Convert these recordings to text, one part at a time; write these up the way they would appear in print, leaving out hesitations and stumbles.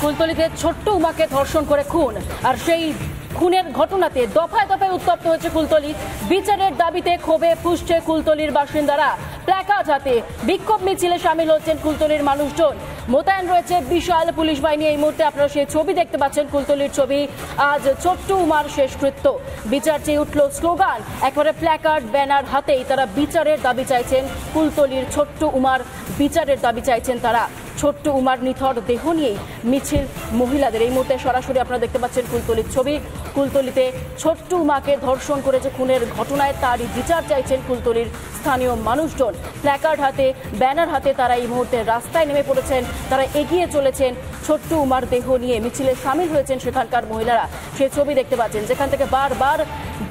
কুলতলিতে ছোট্ট উমাকে ধর্ষণ করে খুন, আর সেই খুনের ঘটনাতে দফায় দফায় উত্তপ্ত হয়েছে কুলতলি। বিচারের দাবিতে ক্ষোভে ফুঁসছে কুলতলির বাসিন্দারা। প্ল্যাকার্ড হাতে বিক্ষোভ মিছিলে সামিল হচ্ছেন কুলতলির মানুষজন। মোতায়েন রয়েছে বিশাল পুলিশ বাহিনী। এই মুহূর্তে আপনারা সেই ছবি দেখতে পাচ্ছেন, কুলতলির ছবি। আজ ছোট্ট উমার শেষকৃত্য, বিচার চেয়ে উঠল স্লোগান। একেবারে প্ল্যাকার্ড ব্যানার হাতেই তারা বিচারের দাবি চাইছেন। কুলতলির ছোট্ট উমার বিচারের দাবি চাইছেন তারা। ছোট্ট উমার নিথর দেহ নিয়েই মিছিল মহিলাদের। এই মুহূর্তে সরাসরি আপনারা দেখতে পাচ্ছেন কুলতলির ছবি। কুলতলিতে ছোট্ট উমাকে ধর্ষণ করেছে খুনের ঘটনায় তারই বিচার চাইছেন কুলতলির স্থানীয় মানুষজন। প্ল্যাকার্ড হাতে ব্যানার হাতে তারা এই মুহূর্তে রাস্তায় নেমে পড়েছেন। তারা এগিয়ে চলেছেন ছোট্ট উমার দেহ নিয়ে। মিছিলে সামিল হয়েছেন সেখানকার মহিলারা। সেই ছবি দেখতে পাচ্ছেন, যেখান থেকে বারবার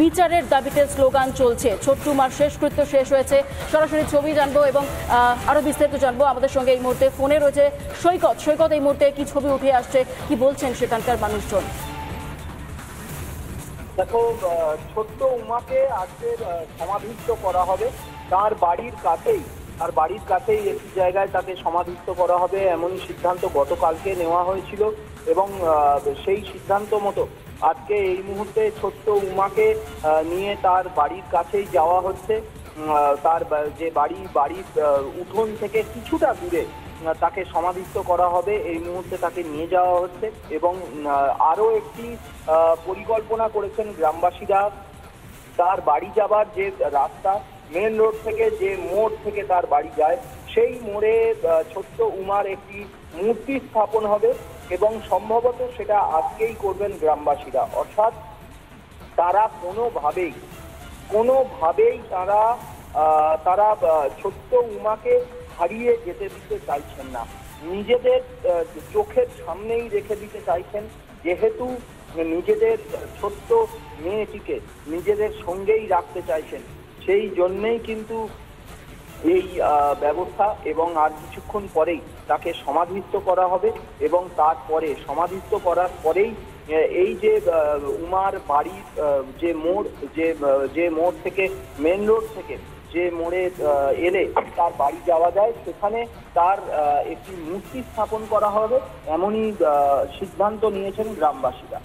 বিচারের দাবিতে স্লোগান চলছে। ছোট্ট উমার শেষকৃত্য শেষ হয়েছে। সরাসরি ছবি জানবো এবং আরো বিস্তারিত জানবো। আমাদের সঙ্গে এই মুহূর্তে ফোনে রয়েছে সৈকত। সৈকত, এই মুহূর্তে কি ছবি উঠে আসছে, কি বলছেন সেখানকার মানুষজন? দেখো, ছোট্ট উমাকে আজকে সমাধিস্থ করা হবে তার বাড়ির কাছেই একটি জায়গায় তাকে সমাধিস্থ করা হবে, এমনই সিদ্ধান্ত গতকালকে নেওয়া হয়েছিল। এবং সেই সিদ্ধান্ত মতো আজকে এই মুহূর্তে ছোট্ট উমাকে নিয়ে তার বাড়ির কাছেই যাওয়া হচ্ছে। তার যে বাড়ির উঠোন থেকে কিছুটা দূরে তাকে সমাধিস্থ করা হবে। এই মুহূর্তে তাকে নিয়ে যাওয়া হচ্ছে এবং আরো একটি পরিকল্পনা করেছেন গ্রামবাসীরা। তার বাড়ি যাবার যে রাস্তা, মেন রোড থেকে যে মোড় থেকে তার বাড়ি যায়, সেই মোড়ে ছোট্ট উমার একটি মূর্তি স্থাপন হবে এবং সম্ভবত সেটা আজকেই করবেন গ্রামবাসীরা। অর্থাৎ তারা কোনোভাবেই তারা ছোট্ট উমাকে হারিয়ে যেতে দিতে চাইছেন না, নিজেদের চোখের সামনেই রেখে দিতে চাইছেন। যেহেতু নিজেদের ছোট্ট মেয়েটিকে নিজেদের সঙ্গেই রাখতে চাইছেন, সেই জন্যেই কিন্তু এই ব্যবস্থা। এবং আর কিছুক্ষণ পরেই তাকে সমাধিস্থ করা হবে এবং তারপরে সমাধিস্থ করার পরেই এই যে উমার বাড়ির যে মোড় থেকে মেন রোড থেকে যে মোড়ে এলে তার বাড়ি যাওয়া যায়, সেখানে তার একটি মূর্তি স্থাপন করা হবে, এমনই সিদ্ধান্ত নিয়েছেন গ্রামবাসীরা।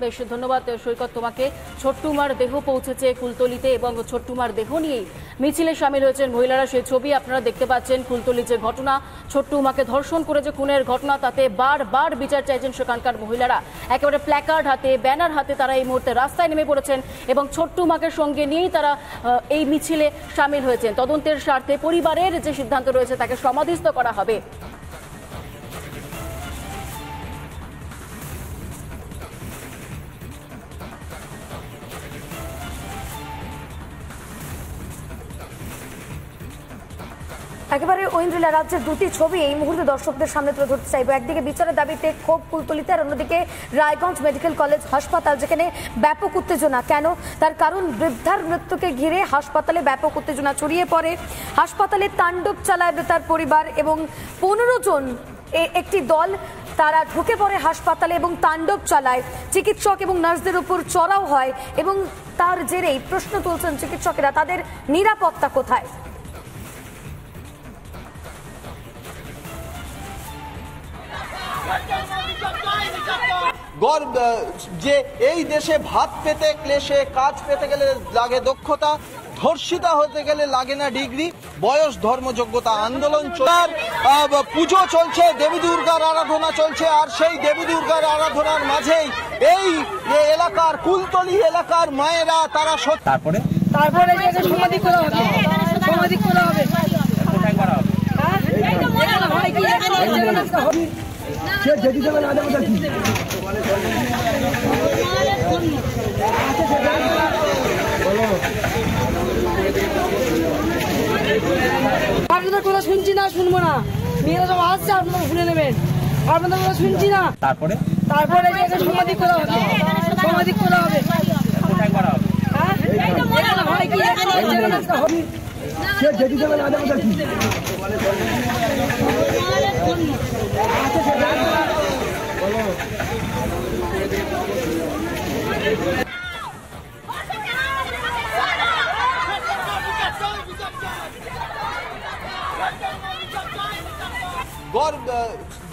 বেশ, ধন্যবাদ সৈকত তোমাকে। ছোট্ট উমার দেহ পৌঁছেছে কুলতলিতে এবং ছোট্ট উমার দেহ নিয়েই মিছিলে সামিল হয়েছেন মহিলারা। সেই ছবি আপনারা দেখতে পাচ্ছেন। কুলতলির যে ঘটনা, ছোট্ট উমাকে ধর্ষণ করে যে খুনের ঘটনা, তাতে বারবার বিচার চাইছেন সেখানকার মহিলারা। একেবারে প্ল্যাকার্ড হাতে ব্যানার হাতে তারা এই মুহূর্তে রাস্তায় নেমে পড়েছেন এবং ছোট্ট উমাকে সঙ্গে নিয়েই তারা এই মিছিলে সামিল হয়েছেন। তদন্তের স্বার্থে পরিবারের যে সিদ্ধান্ত রয়েছে তাকে সমাধিস্থ করা হবে। একেবারে ঐন্দ্রিলা, রাজ্যের দুটি ছবি এই মুহূর্তে দর্শকদের সামনে তুলে ধরতে চাইবো। একদিকে বিচারের দাবিতে ক্ষোভ কুলতলিতে, আর অন্যদিকে রায়গঞ্জ মেডিকেল কলেজ হাসপাতাল, যেখানে ব্যাপক উত্তেজনা। কেন? তার কারণ বৃদ্ধার মৃত্যুকে ঘিরে হাসপাতালে ব্যাপক উত্তেজনা ছড়িয়ে পড়ে। হাসপাতালে তাণ্ডব চালায় তার পরিবার এবং 15 জন একটি দল তারা ঢুকে পড়ে হাসপাতালে এবং তাণ্ডব চালায়। চিকিৎসক এবং নার্সদের উপর চড়াও হয় এবং তার জেরেই প্রশ্ন তুলছেন চিকিৎসকেরা, তাদের নিরাপত্তা কোথায়? যে এই দেশে ভাত পেতে ক্লেশে, কাজ পেতে গেলে লাগে দক্ষতা, ধর্ষিতা হতে গেলে লাগে না ডিগ্রি, বয়স, ধর্ম, যোগ্যতা। আন্দোলন চলার পুজো চলছে, দেবী দুর্গার আরাধনা চলছে। আর সেই দেবী দুর্গার আরাধনার মাঝেই এই এলাকার কুলতলি এলাকার মায়েরা তারা তারপরে সমাধি করা হবে। আপনাদের কথা শুনছি না, শুনবো না। মেয়েরা সব আসছে, আপনারা শুনে নেবেন। আপনাদের কথা শুনছি না। তারপরে সমাধি করা হবে।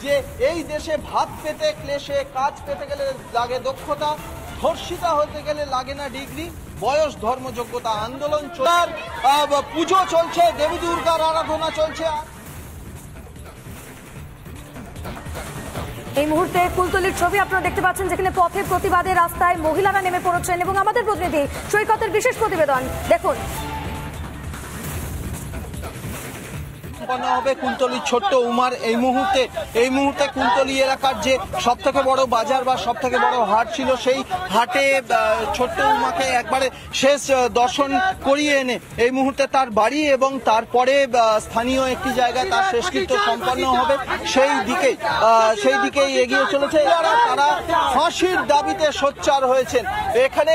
যে এই দেশে ভাত পেতে ক্লেশে, কাজ পেতে গেলে লাগে দক্ষতা, ধর্ষিতা হতে গেলে লাগে না ডিগ্রি, বয়স ধর্ম যোগ্যতা আন্দোলন চলার পুজো চলছে, দেবী দুর্গার আরাধনা চলছে। এই মুহূর্তে কুলতলির ছবি আপনারা দেখতে পাচ্ছেন, যেখানে পথে প্রতিবাদে রাস্তায় মহিলারা নেমে পড়েছেন এবং আমাদের প্রতিনিধি সৈকতের বিশেষ প্রতিবেদন দেখুন। হবে কুলতলির ছোট্ট উমার এই মুহূর্তে কুলতলি এলাকার যে সব থেকে বড় বাজার বা সব থেকে বড় হাট ছিল, সেই হাটে ছোট্ট উমাকে একবারে শেষ দর্শন করিয়ে এনে এই মুহূর্তে তার বাড়ি এবং তারপরে স্থানীয় একটি জায়গায় তার শেষকৃত্য সম্পন্ন হবে সেই দিকেই এগিয়ে চলেছে। তারা ফাঁসির দাবিতে সোচ্চার হয়েছেন। এখানে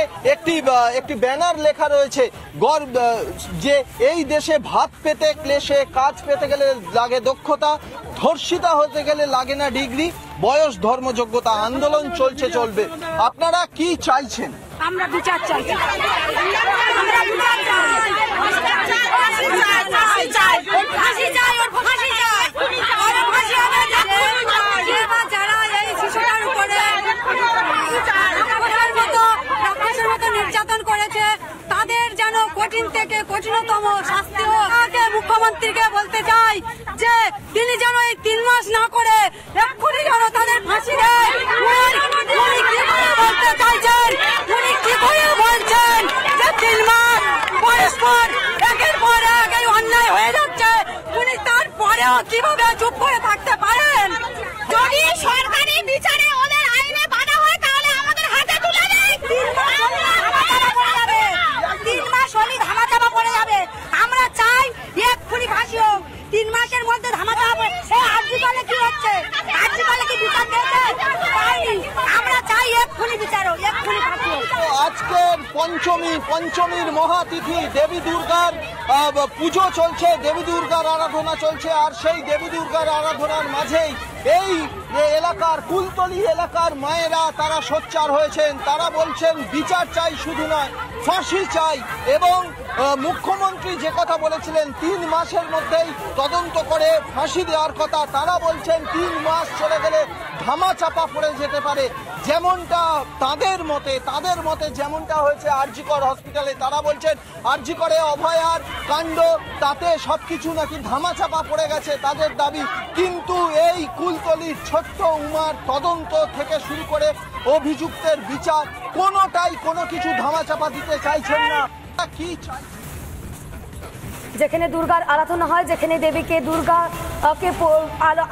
একটি ব্যানার লেখা রয়েছে, যে এই দেশে ভাত পেতে ক্লেশে, কাজ পেতে গেলে লাগে দক্ষতা, ধর্ষিতা হতে গেলে লাগে না ডিগ্রি, বয়স ধর্ম যোগ্যতা আন্দোলন চলবে। আপনারা কি চাইছেন? আমরা বিচার চাইছি। নির্যাতন করেছে তাদের যেন কঠিন থেকে কঠিনতম শাস্তি হোক। মুখ্যমন্ত্রীকে বলতে চাই যে তিনি যেন এই 3 মাস না করে এক্ষুনি যেন তাদের ফাঁসি দেয়। বলতে চাইছেন উনি কি করে বলছেন যে 3 মাস বয়স পর একের পর এক এই অন্যায় হয়ে যাচ্ছে, উনি তারপরেও কিভাবে চুপ করে থাকতে পারেন? যদি সরকারি বিচারে ওদের আইনে বাধা হয় তাহলে আমাদের হাতে তুলে দেয়। 3 মাস হলে ধামাচাপা পড়ে যাবে। আমরা চাই এক্ষুনি ফাঁসি হোক। 3 মাসের মধ্যে ধামাচাপা পড়ে আজকালে কি হচ্ছে? আজকালে কি বিচার দিয়েছে? আমরা চাই এক্ষুনি বিচার হোক, এক্ষুনি ফাঁসি হোক। আজকের পঞ্চমীর মহাতিথি দেবী দুর্গার পুজো চলছে, দেবী দুর্গার আরাধনা চলছে। আর সেই দেবী দুর্গার আরাধনার মাঝেই এই এলাকার কুলতলি এলাকার মায়েরা তারা সোচ্চার হয়েছেন। তারা বলছেন বিচার চাই, শুধু নয় ফাঁসি চাই। এবং মুখ্যমন্ত্রী যে কথা বলেছিলেন 3 মাসের মধ্যেই তদন্ত করে ফাঁসি দেওয়ার কথা, তারা বলছেন 3 মাস চলে গেলে ধামাচাপা পড়ে যেতে পারে। যেমনটা তাদের মতে যেমনটা হয়েছে আরজিকর হসপিটালে। তারা বলছেন আরজিকরে অভয়ার কাণ্ড, তাতে সবকিছু নাকি ধামাচাপা পড়ে গেছে তাদের দাবি। কিন্তু এই কুলতলির ছোট্ট উমার তদন্ত থেকে শুরু করে অভিযুক্তের বিচার, কোনোটাই কোনো কিছু ধামাচাপা দিতে চাইছেন না। কি চাই? যেখানে দুর্গার আরাধনা হয়, যেখানে দেবীকে দুর্গাকে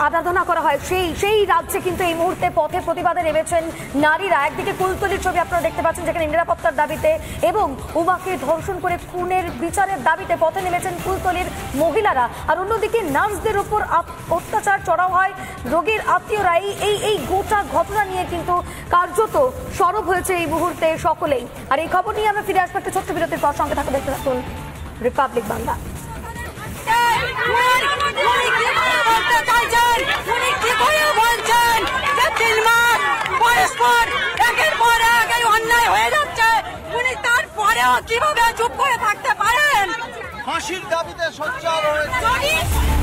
আরাধনা করা হয়, সেই রাজ্যে কিন্তু এই মুহূর্তে পথে প্রতিবাদে নেমেছেন নারীরা। একদিকে কুলতলির ছবি আপনারা দেখতে পাচ্ছেন, যেখানে নিরাপত্তার দাবিতে এবং উমাকে ধর্ষণ করে খুনের বিচারের দাবিতে পথে নেমেছেন কুলতলির মহিলারা। আর অন্যদিকে নার্সদের উপর অত্যাচার চড়াও হয় রোগীর আত্মীয়রা। এই গোটা ঘটনা নিয়ে কিন্তু কার্যত সরব হয়েছে এই মুহূর্তে সকলেই। আর এই খবর নিয়ে আমরা ফিরে আসবো একটা ছোট্ট বিরতির পর। সঙ্গে থাকুন, দেখতে থাকুন রিপাবলিক বাংলা। বলতে চাইছেন উনি কি করে বলছেন যে 3 মাস বয়স পর একের পর এক এই অন্যায় হয়ে যাচ্ছে, উনি তারপরেও কিভাবে চুপ করে থাকতে পারেন? ফাঁসির দাবিতে সোচ্চার হয়েছে।